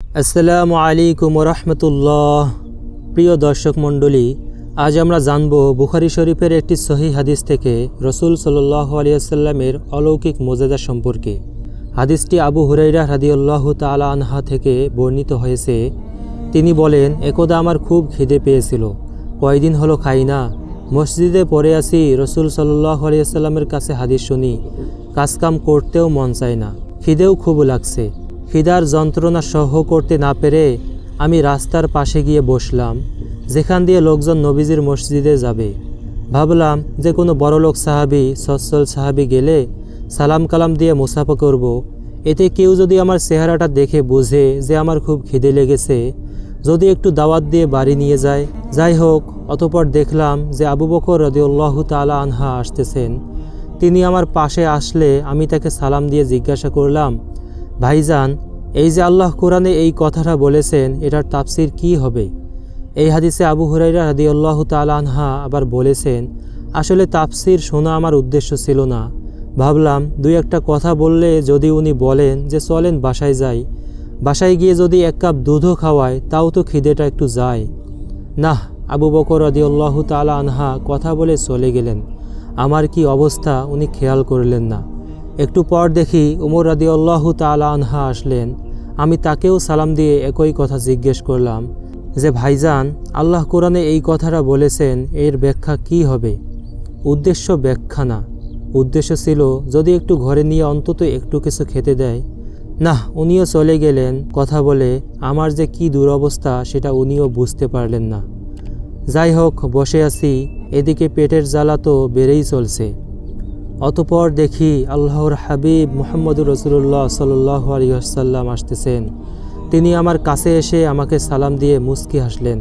আসসালামু আলাইকুম রহমতুল্লাহ। প্রিয় দর্শক মণ্ডলী, আজ আমরা জানব বুখারী শরীফের একটি সহিহ হাদিস থেকে রসুল সাল্লাল্লাহু আলাইহি ওয়াসাল্লামের অলৌকিক মোজেজা সম্পর্কে। হাদিসটি আবু হুরাইরা রাদিয়াল্লাহু তাআলা আনহা থেকে বর্ণিত হয়েছে। তিনি বলেন, একদা আমার খুব খিদে পেয়েছিল, কয়দিন হলো খাই না। মসজিদে পড়ে আসি, রসুল সাল্লাল্লাহু আলাইহি ওয়াসাল্লামের কাছে হাদিস শুনি, কাজকাম করতেও মন চায় না, খিদেও খুব লাগছে। খিদার যন্ত্রণা সহ্য করতে না পেরে আমি রাস্তার পাশে গিয়ে বসলাম, যেখান দিয়ে লোকজন নবীজির মসজিদে যাবে। ভাবলাম যে কোনো বড়লোক সাহাবি, সচ্ছল সাহাবি গেলে সালাম কালাম দিয়ে মুসাফা করব। এতে কেউ যদি আমার চেহারাটা দেখে বুঝে যে আমার খুব খিদে লেগেছে, যদি একটু দাওয়াত দিয়ে বাড়ি নিয়ে যায়। যাই হোক, অতঃপর দেখলাম যে আবু বকর রাদিয়াল্লাহু তাআলা আনহা আসতেছেন। তিনি আমার পাশে আসলে আমি তাকে সালাম দিয়ে জিজ্ঞাসা করলাম, ভাইজান, এই যে আল্লাহ কোরআনে এই কথাটা বলেছেন, এটার তাফসির কি হবে? এই হাদিসে আবু হুরাইরা রাদিয়াল্লাহু তাআলা আনহা আবার বলেছেন, আসলে তাফসির শোনা আমার উদ্দেশ্য ছিল না। ভাবলাম দুই একটা কথা বললে যদি উনি বলেন যে চলেন বাসায় যাই, বাসায় গিয়ে যদি এক কাপ দুধও খাওয়ায়, তাও তো খিদেটা একটু যায়। না, আবু বকর রাদিয়াল্লাহু তাআলা আনহা কথা বলে চলে গেলেন। আমার কি অবস্থা উনি খেয়াল করলেন না। একটু পর দেখি উমর রাদিয়াল্লাহু তাআলা আনহা আসলেন। আমি তাকেও সালাম দিয়ে একই কথা জিজ্ঞেস করলাম যে, ভাইজান, আল্লাহ কোরআনে এই কথাটা বলেছেন, এর ব্যাখ্যা কি হবে? উদ্দেশ্য ব্যাখ্যা না, উদ্দেশ্য ছিল যদি একটু ঘরে নিয়ে অন্তত একটু কিছু খেতে দেয়। না, উনিও চলে গেলেন কথা বলে। আমার যে কি দুরবস্থা সেটা উনিও বুঝতে পারলেন না। যাই হোক, বসে আছি, এদিকে পেটের জ্বালা তো বেড়েই চলছে। অতঃপর দেখি আল্লাহর হাবিব মুহাম্মদুর রাসূলুল্লাহ সাল্লাল্লাহু আলাইহি ওয়াসাল্লাম আসতেছেন। তিনি আমার কাছে এসে আমাকে সালাম দিয়ে মুস্কি হাসলেন।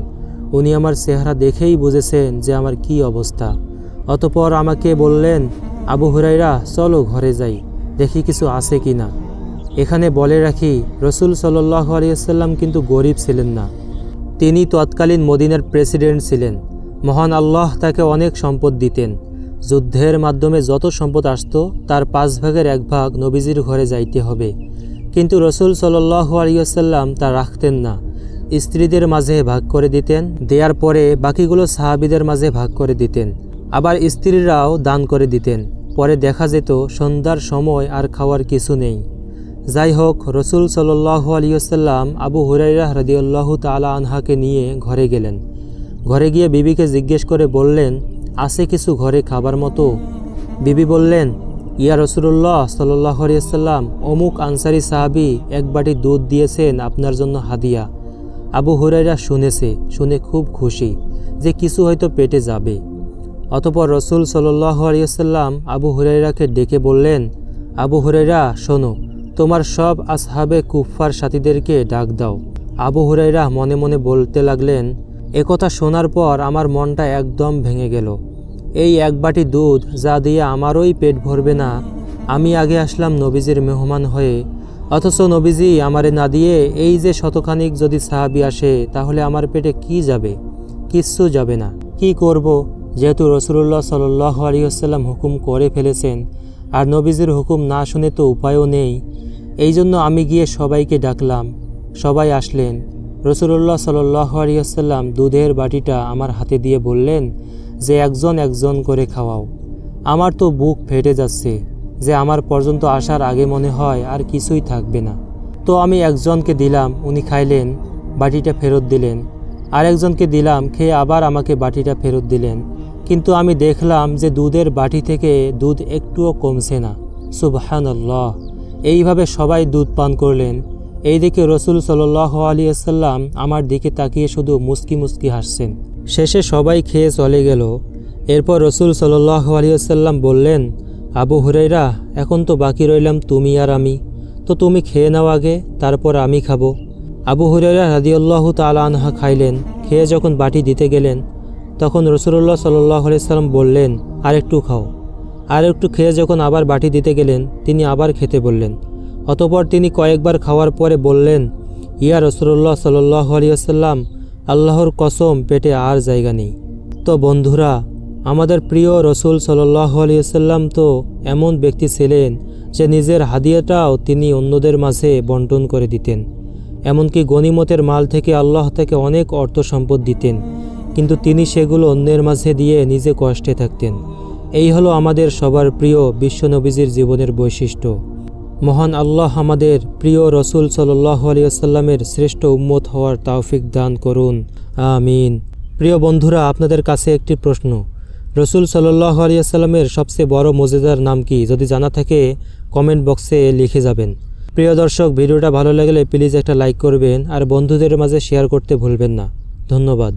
উনি আমার চেহারা দেখেই বুঝেছেন যে আমার কি অবস্থা। অতঃপর আমাকে বললেন, আবু হুরাইরা, চলো ঘরে যাই, দেখি কিছু আছে কি না। এখানে বলে রাখি, রসুল সাল্লাল্লাহু আলাইহি ওয়াসাল্লাম কিন্তু গরিব ছিলেন না। তিনি তৎকালীন মদিনার প্রেসিডেন্ট ছিলেন। মহান আল্লাহ তাকে অনেক সম্পদ দিতেন। যুদ্ধের মাধ্যমে যত সম্পদ আসত, তার 5 ভাগের 1 ভাগ নবীজির ঘরে যাইতে হবে। কিন্তু রসুল সাল্লাল্লাহু আলাইহি ওয়াসাল্লাম তা রাখতেন না। স্ত্রীদের মাঝে ভাগ করে দিতেন, দেওয়ার পরে বাকিগুলো সাহাবীদের মাঝে ভাগ করে দিতেন। আবার স্ত্রীরাও দান করে দিতেন। পরে দেখা যেত সন্ধ্যার সময় আর খাওয়ার কিছু নেই। যাই হোক, রসুল সাল্লাল্লাহু আলাইহি ওয়াসাল্লাম আবু হুরাইরা রাদিয়াল্লাহু তাআলা আনহাকে নিয়ে ঘরে গেলেন। ঘরে গিয়ে বিবিকে জিজ্ঞেস করে বললেন, আছে কিছু ঘরে খাবার মতো? বিবি বললেন, ইয়া রাসূলুল্লাহ সাল্লাল্লাহু আলাইহি ওয়াসাল্লাম, অমুক আনসারী সাহাবী 1 বাটি দুধ দিয়েছেন আপনার জন্য হাদিয়া। আবু হুরাইরা শুনে খুব খুশি যে কিছু হয়তো পেটে যাবে। অতঃপর রসুল সাল্লাল্লাহু আলাইহি ওয়াসাল্লাম আবু হুরাইরাকে ডেকে বললেন, আবু হুরাইরা, শোনো, তোমার সব আসহাবে কুফফার সাথীদেরকে ডাক দাও। আবু হুরাইরা মনে মনে বলতে লাগলেন, একথা শোনার পর আমার মনটা একদম ভেঙে গেল। এই 1 বাটি দুধ যা দিয়ে আমারই পেট ভরবে না। আমি আগে আসলাম নবীজির মেহমান হয়ে, অথচ নবীজি আমারে না দিয়ে এই যে শতখানিক যদি সাহাবী আসে, তাহলে আমার পেটে কি যাবে? কিচ্ছু যাবে না। কি করব? যেহেতু রাসূলুল্লাহ সাল্লাল্লাহু আলাইহি ওয়াসাল্লাম হুকুম করে ফেলেছেন, আর নবীজির হুকুম না শুনে তো উপায়ও নেই। এই জন্য আমি গিয়ে সবাইকে ডাকলাম। সবাই আসলেন। রাসূলুল্লাহ সাল্লাল্লাহু আলাইহি ওয়াসাল্লাম দুধের বাটিটা আমার হাতে দিয়ে বললেন যে, একজন একজন করে খাওয়াও। আমার তো বুক ফেটে যাচ্ছে যে আমার পর্যন্ত আসার আগে মনে হয় আর কিছুই থাকবে না। তো আমি একজনকে দিলাম, উনি খাইলেন, বাটিটা ফেরত দিলেন। আরেকজনকে দিলাম, খেয়ে আবার আমাকে বাটিটা ফেরত দিলেন। কিন্তু আমি দেখলাম যে দুধের বাটি থেকে দুধ একটুও কমছে না। সুবহানাল্লাহ। এইভাবে সবাই দুধ পান করলেন। এইদিকে রসুল সাল্লাল্লাহু আলাইহি ওয়াসাল্লাম আমার দিকে তাকিয়ে শুধু মুস্কি মুস্কি হাসছেন। শেষে সবাই খেয়ে চলে গেল। এরপর রসুল সাল্লাল্লাহু আলাইহি ওয়াসাল্লাম বললেন, আবু হুরাইরা, এখন তো বাকি রইলাম তুমি আর আমি, তো তুমি খেয়ে নাও আগে, তারপর আমি খাবো। আবু হুরাইরা রাদিয়াল্লাহু তাআলা আনহা খাইলেন। খেয়ে যখন বাটি দিতে গেলেন, তখন রাসূলুল্লাহ সাল্লাল্লাহু আলাইহি ওয়াসাল্লাম বললেন, আর একটু খাও। আর একটু খেয়ে যখন আবার বাটি দিতে গেলেন, তিনি আবার খেতে বললেন। অতঃপর তিনি কয়েকবার খাওয়ার পরে বললেন, ইয়া রাসূলুল্লাহ সাল্লাল্লাহু আলাইহি ওয়াসাল্লাম, আল্লাহর কসম, পেটে আর জায়গা নেই। তো বন্ধুরা, আমাদের প্রিয় রসুল সাল্লাল্লাহু আলাইহি ওয়াসাল্লাম তো এমন ব্যক্তি ছিলেন যে নিজের হাদিয়াটাও তিনি অন্যদের মাঝে বন্টন করে দিতেন। এমনকি গনিমতের মাল থেকে আল্লাহ তাকে অনেক অর্থ সম্পদ দিতেন, কিন্তু তিনি সেগুলো অন্যের মাঝে দিয়ে নিজে কষ্টে থাকতেন। এই হলো আমাদের সবার প্রিয় বিশ্বনবীজির জীবনের বৈশিষ্ট্য। মহান আল্লাহ আমাদের প্রিয় রসুল সাল্লাল্লাহু আলাইহি ওয়াসাল্লামের শ্রেষ্ঠ উম্মত হওয়ার তৌফিক দান করুন, আমিন। প্রিয় বন্ধুরা, আপনাদের কাছে একটি প্রশ্ন, রসুল সাল্লাল্লাহু আলাইহি ওয়াসাল্লামের সবচেয়ে বড় মুজিজার নাম কি? যদি জানা থাকে কমেন্ট বক্সে লিখে যাবেন। প্রিয় দর্শক, ভিডিওটা ভালো লাগলে প্লিজ একটা লাইক করবেন আর বন্ধুদের মাঝে শেয়ার করতে ভুলবেন না। ধন্যবাদ।